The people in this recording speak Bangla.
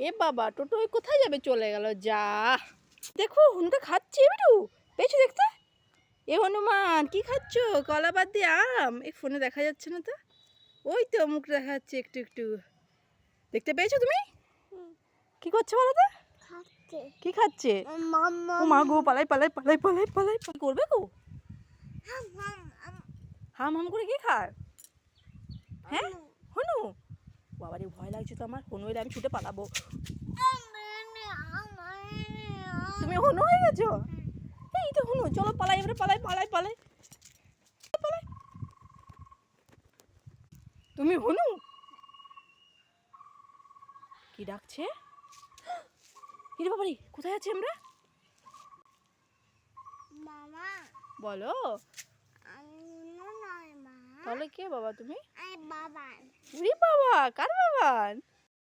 এ বাবা, টোটো ওই কোথায় যাবে, চলে গেল। যা, দেখো হনুটা খাচ্ছে। বেটু পেয়েছো দেখতে? এ হনুমান কি খাচ্ছ? কলা বাদ দিয়ে আম। এই ফোনে দেখা যাচ্ছে না তো, ওই তো মুখ দেখা যাচ্ছে একটু একটু। দেখতে পেয়েছো তুমি? কি করছে বলো তো? কি খাচ্ছে? ও মা গো, পালাই পালাই পালাই পালাই পালাই। কি করবে গো? হাম হাম করে কি খায়? হ্যাঁ হনু, বাবারে ভয় লাগছে তো আমার। হনু এলে আমি ছুটে পালাবো। তুমি হনু হয়ে গেছো? এই তো হনু, চলো পালাই এবারে, পালাই পালাই পালাই পালাই। তুমি হনু? কি ডাকছে? কিরে বাবারে, কোথায় আছি আমরা? মামা বলো। আমি নয় মা, তাহলে কে বাবা তুমি? বাবান। উরি বাবা, কার বাবান?